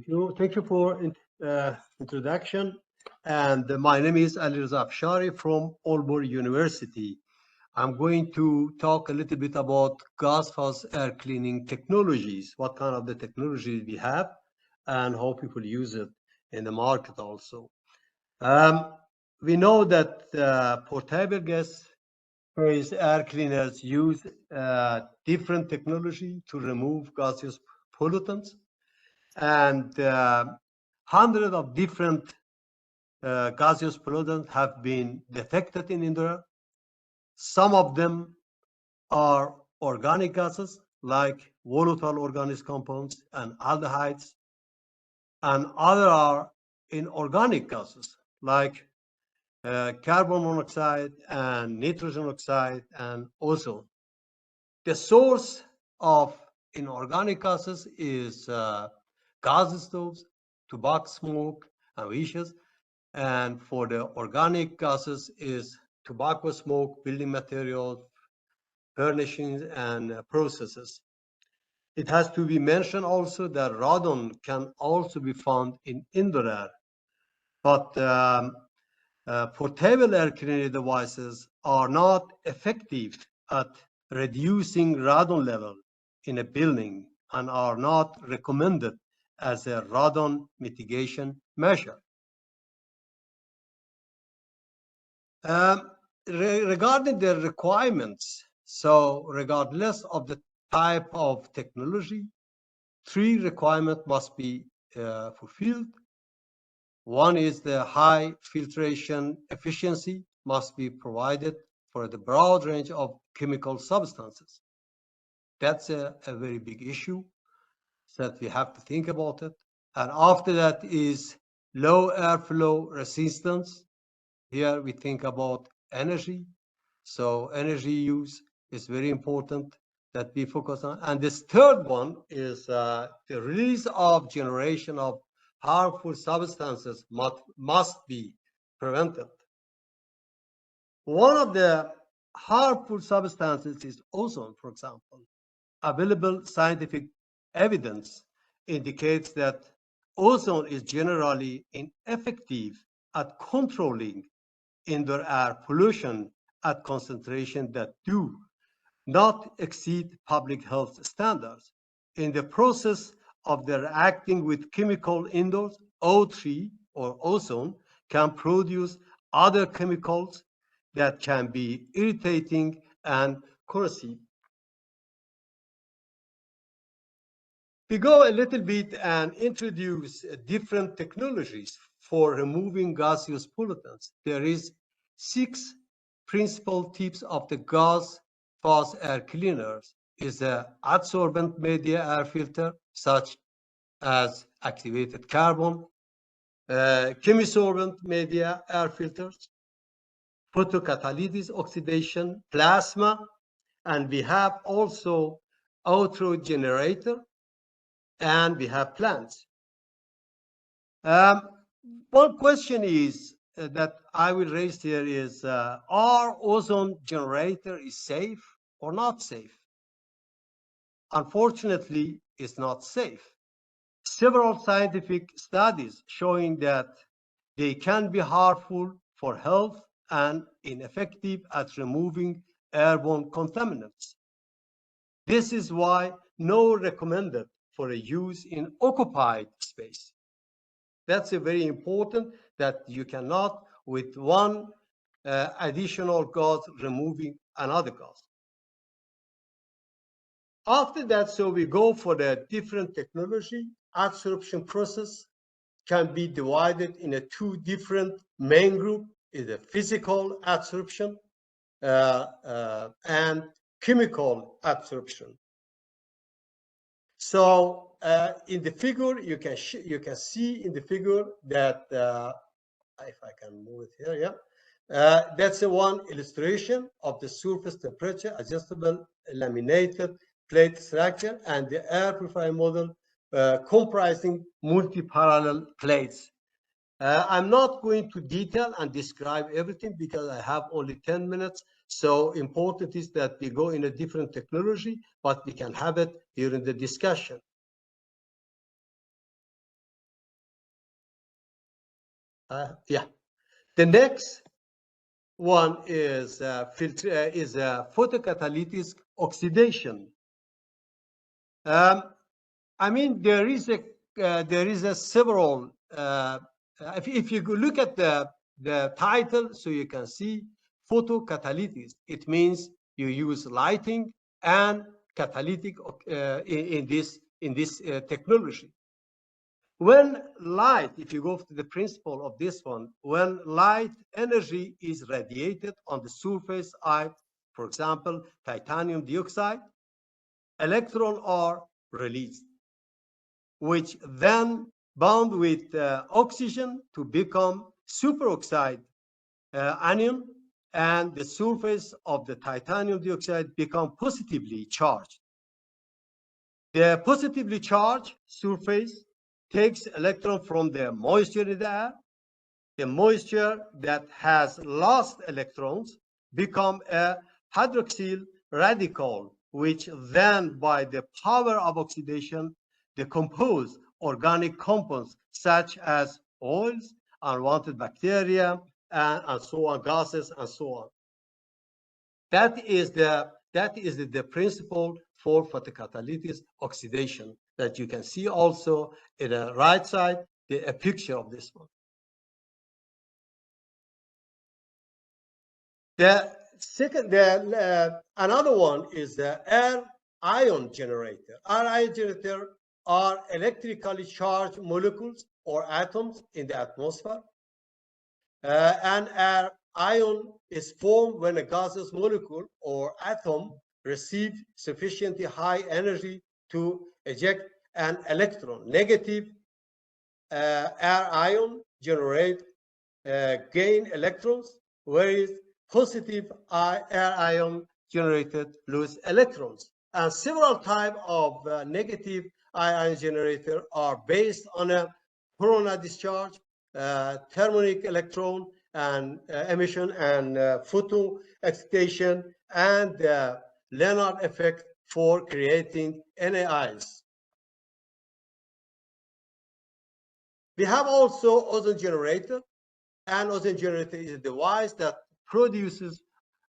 you. Thank you for introduction. And my name is Alireza Afshari from Aalborg University. I'm going to talk a little bit about gas-phase air cleaning technologies, what kind of the technologies we have, and how people use it in the market also. We know that portable gas-phase air cleaners use different technology to remove gaseous pollutants, and hundreds of different gaseous pollutants have been detected in indoor. Some of them are organic gases like volatile organic compounds and aldehydes, and other are inorganic gases like carbon monoxide and nitrogen oxide and ozone. The source of inorganic gases is gas stoves, tobacco smoke, and wishes. And for the organic gases is tobacco smoke, building materials, furnishings, and processes. It has to be mentioned also that radon can also be found in indoor air. But portable air cleaning devices are not effective at reducing radon level in a building and are not recommended as a radon mitigation measure. Regarding the requirements, so regardless of the type of technology, 3 requirements must be fulfilled. One is the high filtration efficiency must be provided for the broad range of chemical substances. That's a very big issue that we have to think about it. And after that is low airflow resistance. Here we think about energy. So energy use is very important that we focus on. And this third one is the release of generation of harmful substances must be prevented. One of the harmful substances is ozone, for example. Available scientific evidence indicates that ozone is generally ineffective at controlling indoor air pollution at concentration that do not exceed public health standards. In the process of the reacting with chemical indoors, O3 or ozone can produce other chemicals that can be irritating and corrosive. We go a little bit and introduce different technologies for removing gaseous pollutants. There is 6 principal types of the gas-phase air cleaners. Is the adsorbent media air filter, such as activated carbon, chemisorbent media air filters, photocatalytic oxidation, plasma, and we have also auto generator, and we have plants. One question is that I will raise here is, are ozone generator is safe or not safe? Unfortunately, it's not safe. Several scientific studies showing that they can be harmful for health and ineffective at removing airborne contaminants. This is why no recommended for a use in occupied space. That's a very important that you cannot with one additional gas removing another gas. After that, so we go for the different technology. Adsorption process can be divided in 2 different main groups: is the physical adsorption and chemical adsorption. So in the figure, you can see in the figure that if I can move it here, yeah, that's the one illustration of the surface temperature adjustable laminated plate structure and the air purifier model comprising multi-parallel plates. I'm not going to detail and describe everything because I have only 10 minutes. So important is that we go in a different technology, but we can have it during the discussion. Yeah. The next one is photocatalytic oxidation. I mean, there is a several. If you look at the title, so you can see photocatalytic. It means you use lighting and catalytic in this technology. When light, if you go to the principle of this one, when light energy is radiated on the surface of, for example, titanium dioxide, electrons are released, which then bond with oxygen to become superoxide anion, and the surface of the titanium dioxide become positively charged. The positively charged surface takes electron from the moisture in the air. The moisture that has lost electrons become a hydroxyl radical, which then, by the power of oxidation, decompose organic compounds such as oils, unwanted bacteria, and so on, gases, and so on. That is the principle for photocatalytic oxidation that you can see also in the right side, a picture of this one. The second, another one is the air ion generator. Air ion generator are electrically charged molecules or atoms in the atmosphere. An air ion is formed when a gaseous molecule or atom receives sufficiently high energy to eject an electron. Negative air ion generate gain electrons, whereas positive air ion generated lose electrons. And several types of negative ion generator are based on a corona discharge, thermionic electron and emission, and photo excitation, and the Leonard effect for creating NAIs. We have also ozone generator. An ozone generator is a device that produces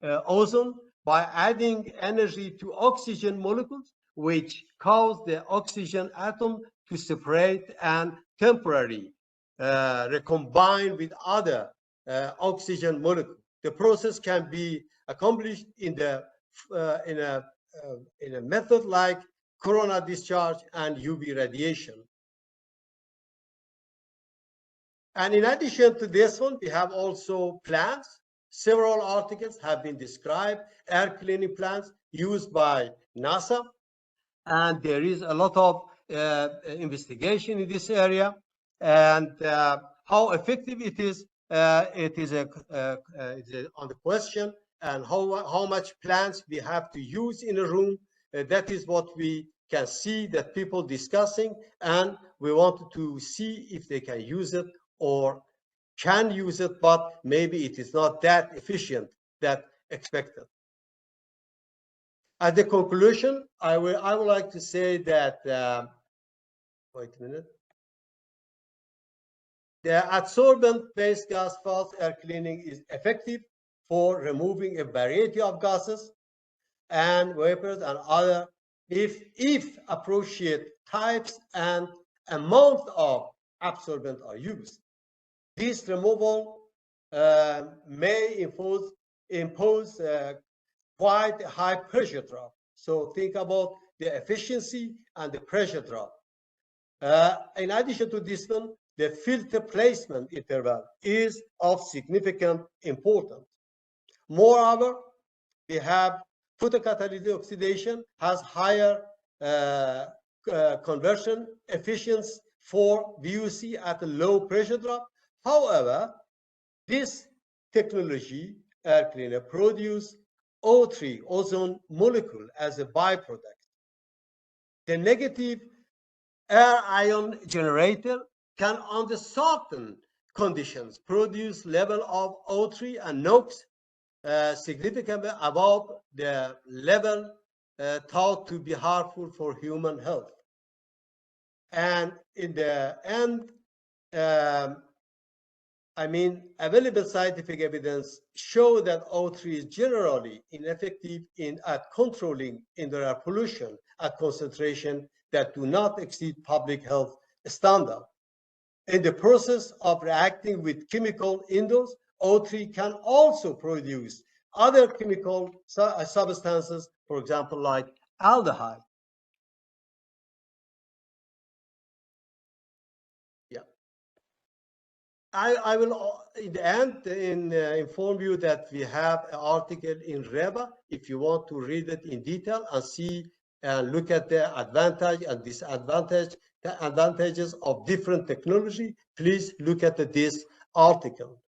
ozone by adding energy to oxygen molecules, which cause the oxygen atom to separate and temporarily recombine with other oxygen molecules. The process can be accomplished in a method like corona discharge and UV radiation. And in addition to this one, we have also plants. Several articles have been described, air cleaning plants used by NASA. And there is a lot of investigation in this area. And how effective it is on the question, and how much plants we have to use in a room. That is what we can see that people discussing, and we wanted to see if they can use it or can use it, but maybe it is not that efficient that expected. At the conclusion, I would like to say that, wait a minute. The adsorbent-based gas phase air cleaning is effective for removing a variety of gases and vapors and other if appropriate types and amount of absorbent are used. This removal may impose quite a high pressure drop. So think about the efficiency and the pressure drop. In addition to this one, the filter placement interval is of significant importance. Moreover, we have photocatalytic oxidation has higher conversion efficiency for VOC at a low pressure drop. However, this technology, air cleaner, produce O3, ozone molecule, as a byproduct. The negative air ion generator can, under certain conditions, produce level of O3 and NOx significantly above the level thought to be harmful for human health. And in the end, Available scientific evidence show that O3 is generally ineffective at controlling indoor air pollution at concentration that do not exceed public health standard. In the process of reacting with chemical indoors, O3 can also produce other chemical substances, for example, like aldehyde. Yeah. I will, in the end, inform you that we have an article in REBA if you want to read it in detail and see and look at the advantage and disadvantage, the advantages of different technology. Please look at this article.